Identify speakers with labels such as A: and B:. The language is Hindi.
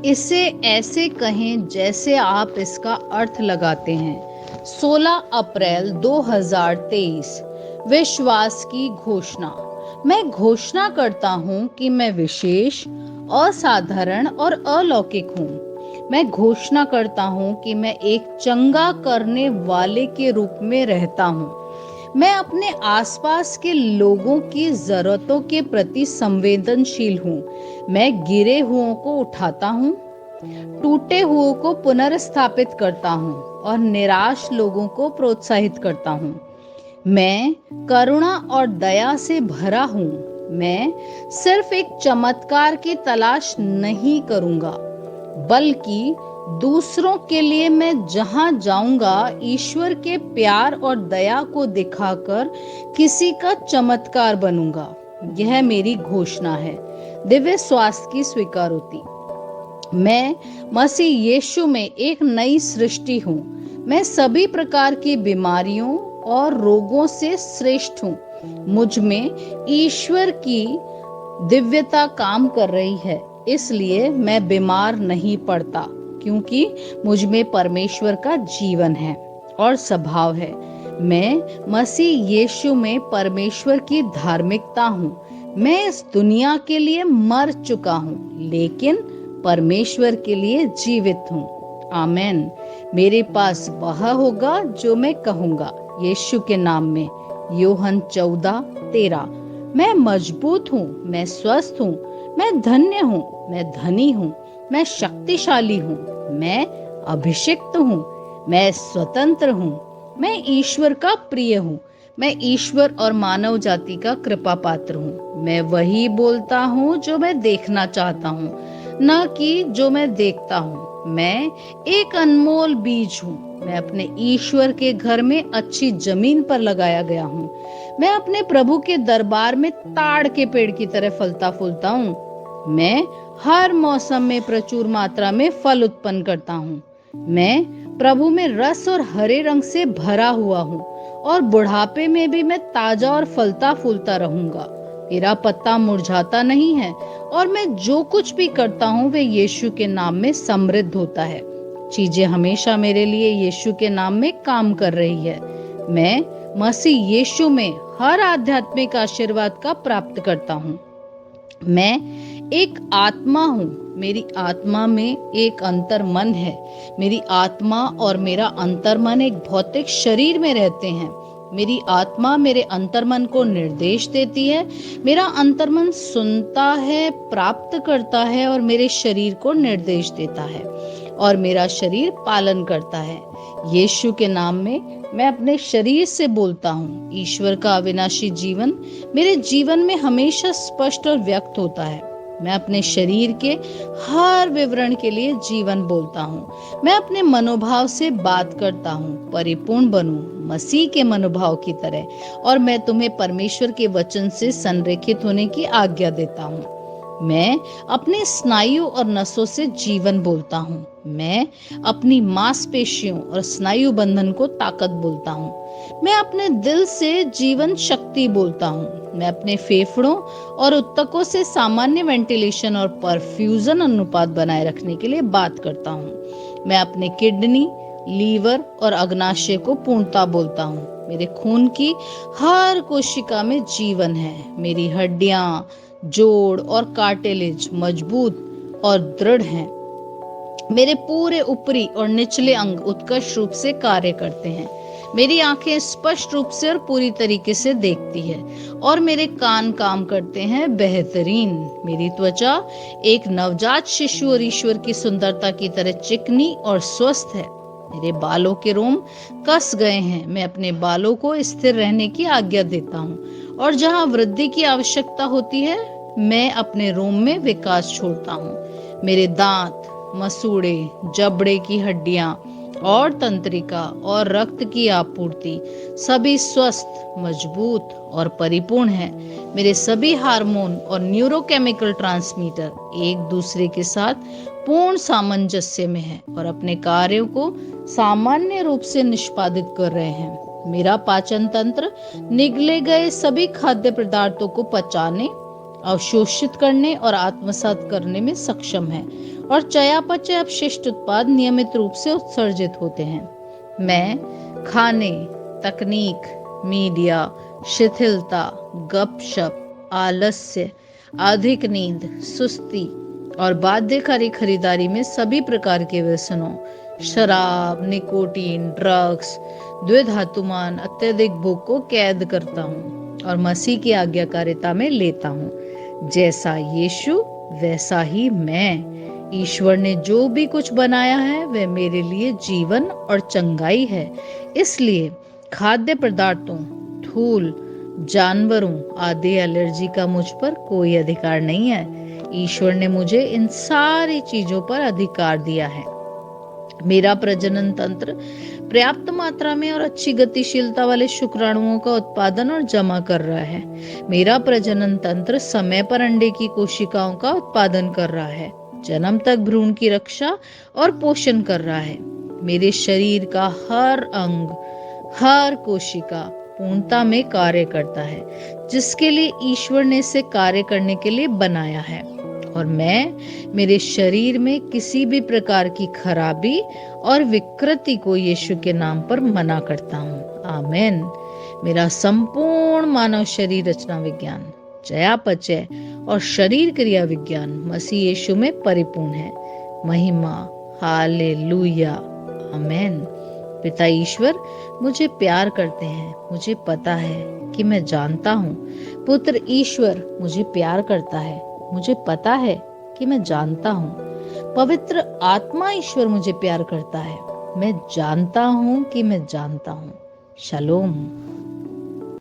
A: इसे ऐसे कहें जैसे आप इसका अर्थ लगाते हैं। 16 अप्रैल 2023। विश्वास की घोषणा। मैं घोषणा करता हूँ कि मैं विशेष, असाधारण और अलौकिक हूँ। मैं घोषणा करता हूँ कि मैं एक चंगा करने वाले के रूप में रहता हूँ। मैं अपने आसपास के लोगों की जरूरतों के प्रति संवेदनशील हूँ। मैं गिरे हुओं को उठाता हूँ, टूटे हुओं को पुनर्स्थापित करता हूँ और निराश लोगों को प्रोत्साहित करता हूँ। मैं करुणा और दया से भरा हूँ। मैं सिर्फ एक चमत्कार की तलाश नहीं करूंगा, बल्कि दूसरों के लिए मैं जहां जाऊंगा ईश्वर के प्यार और दया को दिखाकर किसी का चमत्कार बनूंगा। यह मेरी घोषणा है। दिव्य स्वास्थ्य की स्वीकारोति। मैं मसीह यीशु में एक नई सृष्टि हूँ। मैं सभी प्रकार की बीमारियों और रोगों से श्रेष्ठ हूँ। मुझ में ईश्वर की दिव्यता काम कर रही है, इसलिए मैं बीमार नहीं पड़ता, क्योंकि मुझ में परमेश्वर का जीवन है और स्वभाव है। मैं मसीह यीशु में परमेश्वर की धार्मिकता हूँ। मैं इस दुनिया के लिए मर चुका हूँ, लेकिन परमेश्वर के लिए जीवित हूँ। आमेन। मेरे पास वह होगा जो मैं कहूँगा, यीशु के नाम में। यूहन्ना 14:13। मैं मजबूत हूँ, मैं स्वस्थ हूँ, मैं धन्य हूँ, मैं धनी हूँ, मैं शक्तिशाली हूँ, मैं अभिषिक्त हूँ, मैं स्वतंत्र हूँ, मैं ईश्वर का प्रिय हूँ, मैं ईश्वर और मानव जाति का कृपा पात्र हूँ। मैं वही बोलता हूँ जो मैं देखना चाहता हूँ, न कि जो मैं देखता हूँ। मैं एक अनमोल बीज हूँ। मैं अपने ईश्वर के घर में अच्छी जमीन पर लगाया गया हूँ। मैं अपने प्रभु के दरबार में ताड़ के पेड़ की तरह फलता फूलता हूँ। मैं हर मौसम में प्रचुर मात्रा में फल उत्पन्न करता हूँ। मैं प्रभु में रस और हरे रंग से भरा हुआ हूँ और बुढ़ापे में भी मैं ताजा और फलता फूलता रहूंगा। मेरा पत्ता मुरझाता नहीं है और मैं जो कुछ भी करता हूँ वे यीशु के नाम में समृद्ध होता है। चीजें हमेशा मेरे लिए यीशु के नाम में काम कर रही है। मैं मसीह यीशु में हर आध्यात्मिक आशीर्वाद का प्राप्त करता हूँ। मैं एक आत्मा हूँ। मेरी आत्मा में एक अंतर मन है। मेरी आत्मा और मेरा अंतर मन एक भौतिक शरीर में रहते हैं। मेरी आत्मा मेरे अंतर्मन को निर्देश देती है। मेरा अंतर्मन सुनता है, प्राप्त करता है और मेरे शरीर को निर्देश देता है और मेरा शरीर पालन करता है। यीशु के नाम में मैं अपने शरीर से बोलता हूँ। ईश्वर का अविनाशी जीवन मेरे जीवन में हमेशा स्पष्ट और व्यक्त होता है। मैं अपने शरीर के हर विवरण के लिए जीवन बोलता हूँ। मैं अपने मनोभाव से बात करता हूँ, परिपूर्ण बनूं मसीह के मनोभाव की तरह, और मैं तुम्हें परमेश्वर के वचन से संरेखित होने की आज्ञा देता हूँ। मैं अपने स्नायु और नसों से जीवन बोलता हूँ। मैं अपनी मांसपेशियों और स्नायु बंधन को ताकत बोलता हूँ। मैं अपने दिल से जीवन शक्ति बोलता हूँ। मैं अपने फेफड़ों और उत्तकों से सामान्य वेंटिलेशन और परफ्यूजन अनुपात बनाए रखने के लिए बात करता हूँ। मैं अपने किडनी, लीवर और अग्नाशय को पूर्णता बोलता हूँ। मेरे खून की हर कोशिका में जीवन है। मेरी हड्डियां, जोड़ और कार्टिलेज मजबूत और दृढ़ हैं। मेरे पूरे ऊपरी और निचले अंग उत्कृष्ट रूप से कार्य करते हैं। मेरी आंखें स्पष्ट रूप से और पूरी तरीके से देखती है और मेरे कान काम करते हैं बेहतरीन। मेरी त्वचा एक नवजात शिशु और ईश्वर की सुंदरता की तरह चिकनी और स्वस्थ है। मेरे बालों के रोम कस गए हैं। मैं अपने बालों को स्थिर रहने की आज्ञा देता हूँ और जहाँ वृद्धि की आवश्यकता होती है मैं अपने रोम में विकास छोड़ता हूँ। मेरे दांत, मसूड़े, जबड़े की हड्डियां और तंत्रिका और रक्त की आपूर्ति सभी स्वस्थ, मजबूत और परिपूर्ण है। मेरे सभी हार्मोन और न्यूरोकेमिकल ट्रांसमीटर एक दूसरे के साथ पूर्ण सामंजस्य में है और अपने कार्यों को सामान्य रूप से निष्पादित कर रहे हैं। मेरा पाचन तंत्र निगले गए सभी खाद्य पदार्थों को पचाने, अवशोषित करने और आत्मसात करने में सक्षम है और चयापचय अपशिष्ट उत्पाद नियमित रूप से उत्सर्जित होते हैं। मैं खाने, तकनीक, मीडिया, शिथिलता, गपशप, आलस्य, अधिक नींद, सुस्ती और बाध्यकारी खरीदारी में सभी प्रकार के व्यसनों, शराब, निकोटीन, ड्रग्स, द्विधातुमान, अत्यधिक भूख को कैद करता हूँ और मसीह की आज्ञाकारिता में लेता हूँ। जैसा यीशु वैसा ही मैं। ईश्वर ने जो भी कुछ बनाया है वह मेरे लिए जीवन और चंगाई है। इसलिए खाद्य पदार्थों, धूल, जानवरों आदि एलर्जी का मुझ पर कोई अधिकार नहीं है। ईश्वर ने मुझे इन सारी चीजों पर अधिकार दिया है। मेरा प्रजनन तंत्र पर्याप्त मात्रा में और अच्छी गतिशीलता वाले शुक्राणुओं का उत्पादन और जमा कर रहा है। मेरा प्रजनन तंत्र समय पर अंडे की कोशिकाओं का उत्पादन कर रहा है, जन्म तक भ्रूण की रक्षा और पोषण कर रहा है। मेरे शरीर का हर अंग, हर कोशिका पूर्णता में कार्य करता है, जिसके लिए ईश्वर ने इसे कार्य करने के लिए बनाया है। और मैं मेरे शरीर में किसी भी प्रकार की खराबी और विकृति को यीशु के नाम पर मना करता हूँ। आमीन। मेरा संपूर्ण मानव शरीर रचना विज्ञान, चयापचय और शरीर क्रिया विज्ञान मसीह यीशु में परिपूर्ण है। महिमा, हालेलुया, आमीन। पिता ईश्वर मुझे प्यार करते हैं, मुझे पता है कि मैं जानता हूँ। पुत्र ईश्वर मुझे प्यार करता है, मुझे पता है कि मैं जानता हूँ। पवित्र आत्मा ईश्वर मुझे प्यार करता है, मैं जानता हूँ कि मैं जानता हूँ। शलोम।